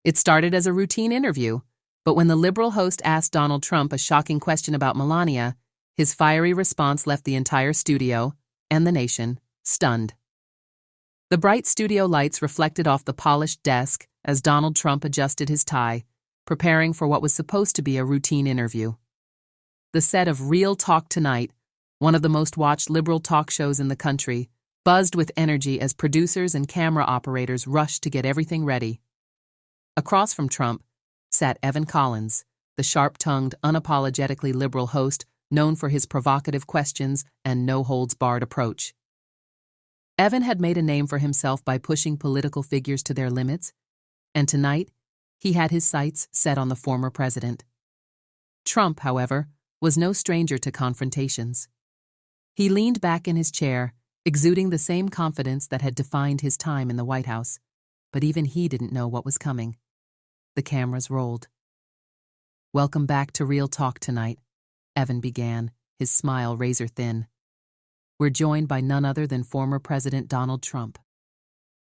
It started as a routine interview, but when the liberal host asked Donald Trump a shocking question about Melania, his fiery response left the entire studio, and the nation, stunned. The bright studio lights reflected off the polished desk as Donald Trump adjusted his tie, preparing for what was supposed to be a routine interview. The set of Real Talk Tonight, one of the most watched liberal talk shows in the country, buzzed with energy as producers and camera operators rushed to get everything ready. Across from Trump sat Evan Collins, the sharp-tongued, unapologetically liberal host known for his provocative questions and no-holds-barred approach. Evan had made a name for himself by pushing political figures to their limits, and tonight he had his sights set on the former president. Trump, however, was no stranger to confrontations. He leaned back in his chair, exuding the same confidence that had defined his time in the White House, but even he didn't know what was coming. The cameras rolled. "Welcome back to Real Talk Tonight," Evan began, his smile razor-thin. "We're joined by none other than former President Donald Trump."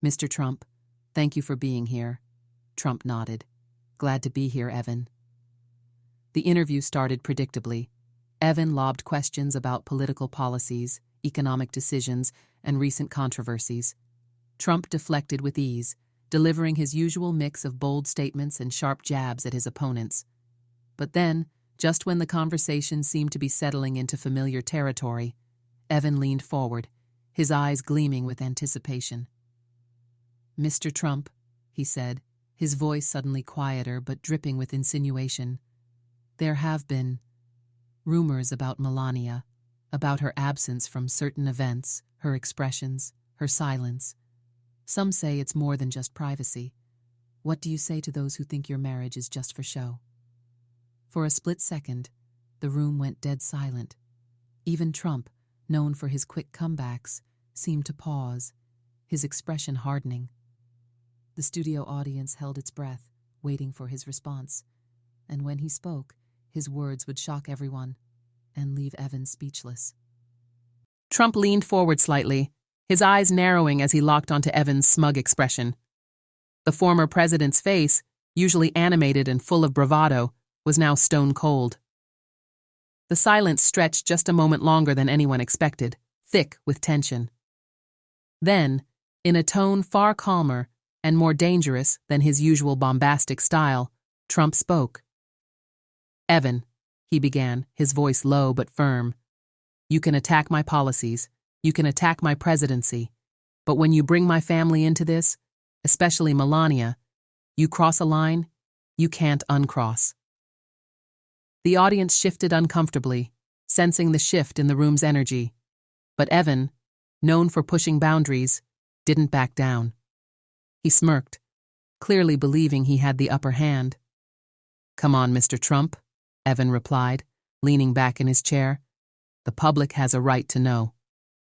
"Mr. Trump, thank you for being here." Trump nodded. "Glad to be here, Evan." The interview started predictably. Evan lobbed questions about political policies, economic decisions, and recent controversies. Trump deflected with ease, delivering his usual mix of bold statements and sharp jabs at his opponents. But then, just when the conversation seemed to be settling into familiar territory, Evan leaned forward, his eyes gleaming with anticipation. "Mr. Trump," he said, his voice suddenly quieter but dripping with insinuation, "there have been rumors about Melania, about her absence from certain events, her expressions, her silence. Some say it's more than just privacy. What do you say to those who think your marriage is just for show?" For a split second, the room went dead silent. Even Trump, known for his quick comebacks, seemed to pause, his expression hardening. The studio audience held its breath, waiting for his response, and when he spoke, his words would shock everyone and leave Evan speechless. Trump leaned forward slightly, his eyes narrowing as he locked onto Evan's smug expression. The former president's face, usually animated and full of bravado, was now stone cold. The silence stretched just a moment longer than anyone expected, thick with tension. Then, in a tone far calmer and more dangerous than his usual bombastic style, Trump spoke. "Evan," he began, his voice low but firm, "you can attack my policies, you can attack my presidency, but when you bring my family into this, especially Melania, you cross a line you can't uncross." The audience shifted uncomfortably, sensing the shift in the room's energy, but Evan, known for pushing boundaries, didn't back down. He smirked, clearly believing he had the upper hand. "Come on, Mr. Trump," Evan replied, leaning back in his chair. "The public has a right to know.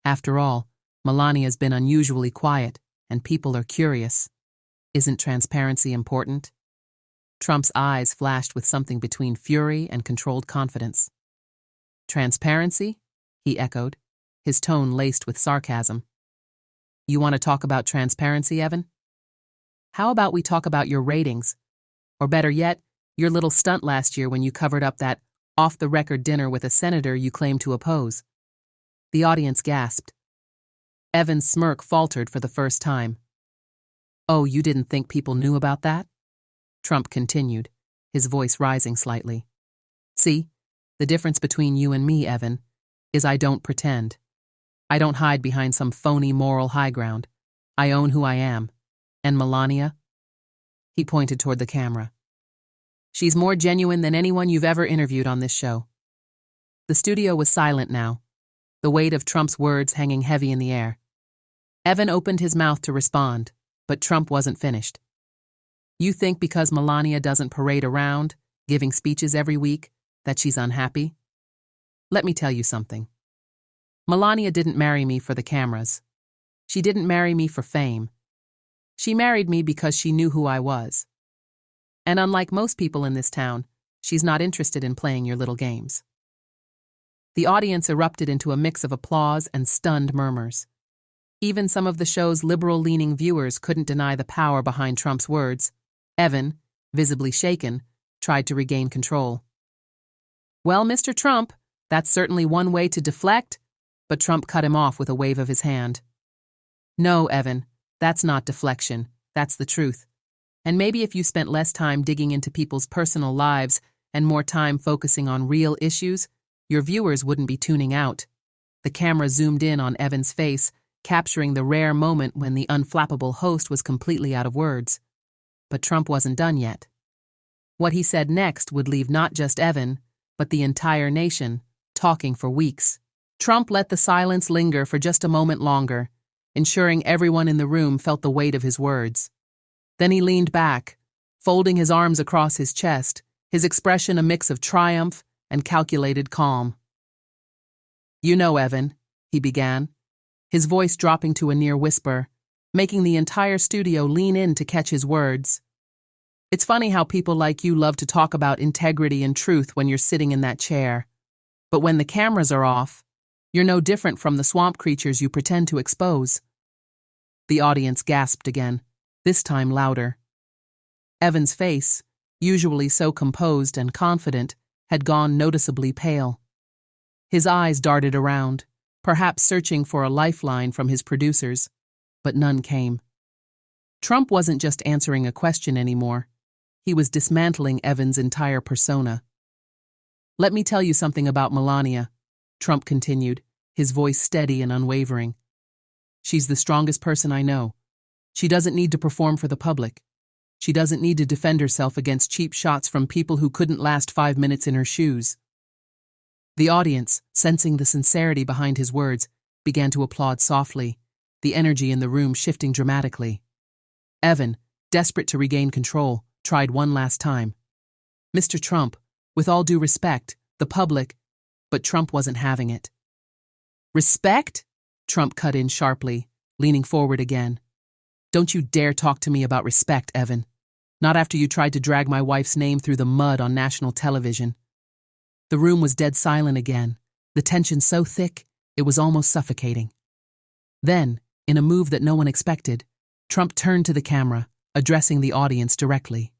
After all, Melania's been unusually quiet, and people are curious. Isn't transparency important?" Trump's eyes flashed with something between fury and controlled confidence. "Transparency?" he echoed, his tone laced with sarcasm. "You want to talk about transparency, Evan? How about we talk about your ratings? Or better yet, your little stunt last year when you covered up that off-the-record dinner with a senator you claimed to oppose?" The audience gasped. Evan's smirk faltered for the first time. "Oh, you didn't think people knew about that?" Trump continued, his voice rising slightly. "See, the difference between you and me, Evan, is I don't pretend. I don't hide behind some phony moral high ground. I own who I am. And Melania?" He pointed toward the camera. "She's more genuine than anyone you've ever interviewed on this show." The studio was silent now, the weight of Trump's words hanging heavy in the air. Evan opened his mouth to respond, but Trump wasn't finished. "You think because Melania doesn't parade around, giving speeches every week, that she's unhappy? Let me tell you something. Melania didn't marry me for the cameras. She didn't marry me for fame. She married me because she knew who I was. And unlike most people in this town, she's not interested in playing your little games." The audience erupted into a mix of applause and stunned murmurs. Even some of the show's liberal-leaning viewers couldn't deny the power behind Trump's words. Evan, visibly shaken, tried to regain control. "Well, Mr. Trump, that's certainly one way to deflect," but Trump cut him off with a wave of his hand. "No, Evan, that's not deflection, that's the truth. And maybe if you spent less time digging into people's personal lives and more time focusing on real issues, your viewers wouldn't be tuning out." The camera zoomed in on Evan's face, capturing the rare moment when the unflappable host was completely out of words. But Trump wasn't done yet. What he said next would leave not just Evan, but the entire nation, talking for weeks. Trump let the silence linger for just a moment longer, ensuring everyone in the room felt the weight of his words. Then he leaned back, folding his arms across his chest, his expression a mix of triumph and calculated calm. "You know, Evan," he began, his voice dropping to a near whisper, making the entire studio lean in to catch his words. "It's funny how people like you love to talk about integrity and truth when you're sitting in that chair. But when the cameras are off, you're no different from the swamp creatures you pretend to expose." The audience gasped again, this time louder. Evan's face, usually so composed and confident, had gone noticeably pale. His eyes darted around, perhaps searching for a lifeline from his producers, but none came. Trump wasn't just answering a question anymore. He was dismantling Evan's entire persona. "Let me tell you something about Melania," Trump continued, his voice steady and unwavering. "She's the strongest person I know. She doesn't need to perform for the public. She doesn't need to defend herself against cheap shots from people who couldn't last 5 minutes in her shoes." The audience, sensing the sincerity behind his words, began to applaud softly, the energy in the room shifting dramatically. Evan, desperate to regain control, tried one last time. "Mr. Trump, with all due respect, the public," but Trump wasn't having it. "Respect?" Trump cut in sharply, leaning forward again. "Don't you dare talk to me about respect, Evan. Not after you tried to drag my wife's name through the mud on national television." The room was dead silent again, the tension so thick it was almost suffocating. Then, in a move that no one expected, Trump turned to the camera, addressing the audience directly.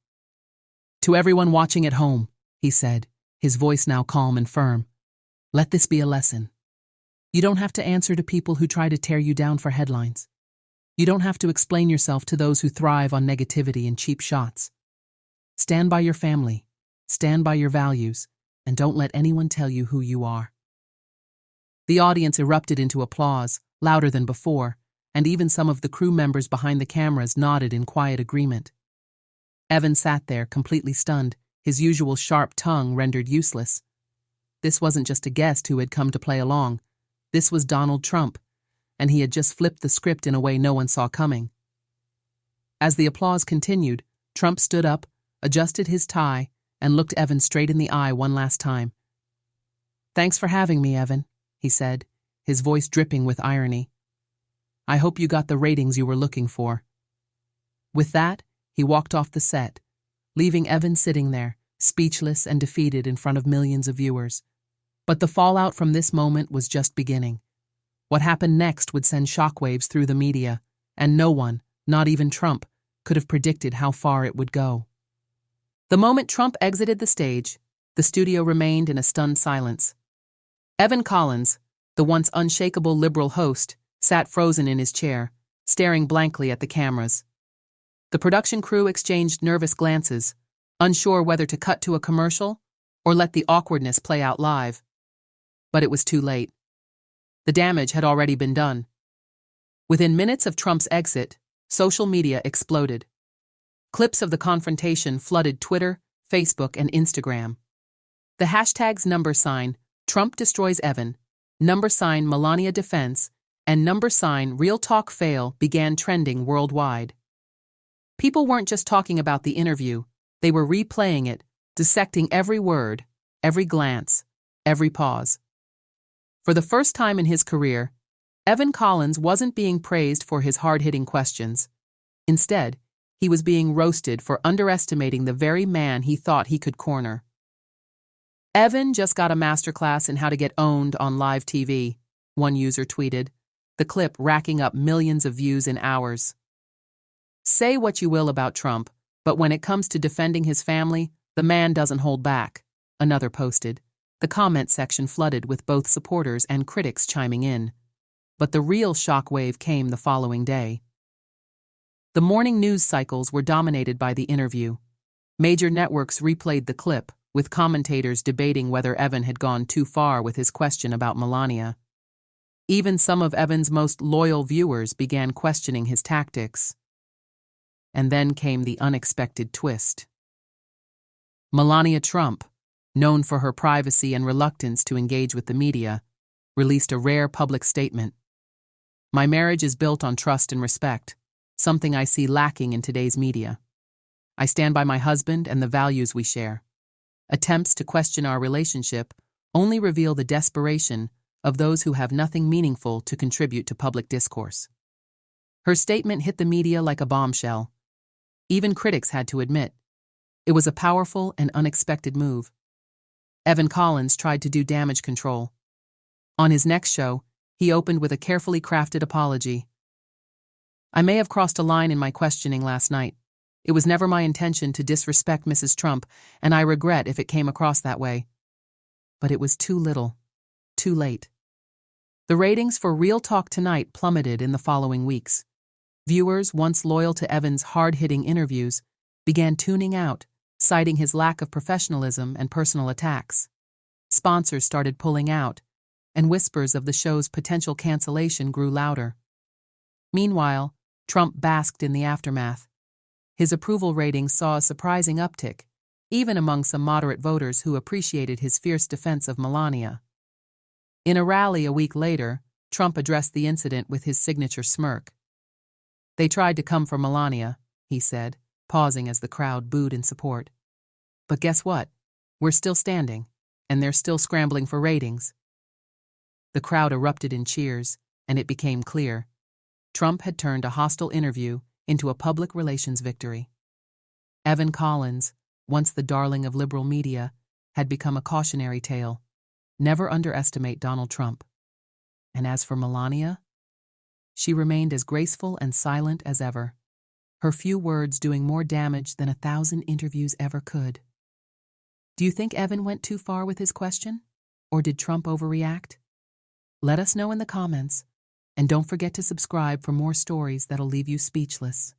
"To everyone watching at home," he said, his voice now calm and firm, "let this be a lesson. You don't have to answer to people who try to tear you down for headlines. You don't have to explain yourself to those who thrive on negativity and cheap shots. Stand by your family, stand by your values, and don't let anyone tell you who you are." The audience erupted into applause, louder than before, and even some of the crew members behind the cameras nodded in quiet agreement. Evan sat there, completely stunned, his usual sharp tongue rendered useless. This wasn't just a guest who had come to play along. This was Donald Trump, and he had just flipped the script in a way no one saw coming. As the applause continued, Trump stood up, adjusted his tie, and looked Evan straight in the eye one last time. "Thanks for having me, Evan," he said, his voice dripping with irony. "I hope you got the ratings you were looking for." With that, he walked off the set, leaving Evan sitting there, speechless and defeated in front of millions of viewers. But the fallout from this moment was just beginning. What happened next would send shockwaves through the media, and no one, not even Trump, could have predicted how far it would go. The moment Trump exited the stage, the studio remained in a stunned silence. Evan Collins, the once unshakable liberal host, sat frozen in his chair, staring blankly at the cameras. The production crew exchanged nervous glances, unsure whether to cut to a commercial or let the awkwardness play out live. But it was too late. The damage had already been done. Within minutes of Trump's exit, social media exploded. Clips of the confrontation flooded Twitter, Facebook, and Instagram. The hashtags #Trump destroys Evan, #Melania defense, and #Real Talk Fail began trending worldwide. People weren't just talking about the interview, they were replaying it, dissecting every word, every glance, every pause. For the first time in his career, Evan Collins wasn't being praised for his hard-hitting questions. Instead, he was being roasted for underestimating the very man he thought he could corner. "Evan just got a masterclass in how to get owned on live TV," one user tweeted, the clip racking up millions of views in hours. Say what you will about Trump, But when it comes to defending his family, the man doesn't hold back, another posted. The comment section flooded with both supporters and critics chiming in. But the real shockwave came the following day. The morning news cycles were dominated by the interview. Major networks replayed the clip, with commentators debating whether Evan had gone too far with his question about Melania. Even some of Evan's most loyal viewers began questioning his tactics. And then came the unexpected twist. Melania Trump, known for her privacy and reluctance to engage with the media, released a rare public statement. "My marriage is built on trust and respect, something I see lacking in today's media. I stand by my husband and the values we share. Attempts to question our relationship only reveal the desperation of those who have nothing meaningful to contribute to public discourse." Her statement hit the media like a bombshell. Even critics had to admit, it was a powerful and unexpected move. Evan Collins tried to do damage control. On his next show, he opened with a carefully crafted apology. "I may have crossed a line in my questioning last night. It was never my intention to disrespect Mrs. Trump, and I regret if it came across that way." But it was too little, too late. The ratings for Real Talk Tonight plummeted in the following weeks. Viewers, once loyal to Evan's hard-hitting interviews, began tuning out, citing his lack of professionalism and personal attacks. Sponsors started pulling out, and whispers of the show's potential cancellation grew louder. Meanwhile, Trump basked in the aftermath. His approval ratings saw a surprising uptick, even among some moderate voters who appreciated his fierce defense of Melania. In a rally a week later, Trump addressed the incident with his signature smirk. "They tried to come for Melania," he said, pausing as the crowd booed in support. "But guess what? We're still standing, and they're still scrambling for ratings." The crowd erupted in cheers, and it became clear. Trump had turned a hostile interview into a public relations victory. Evan Collins, once the darling of liberal media, had become a cautionary tale. Never underestimate Donald Trump. And as for Melania, she remained as graceful and silent as ever, her few words doing more damage than 1,000 interviews ever could. Do you think Evan went too far with his question? Or did Trump overreact? Let us know in the comments, and don't forget to subscribe for more stories that'll leave you speechless.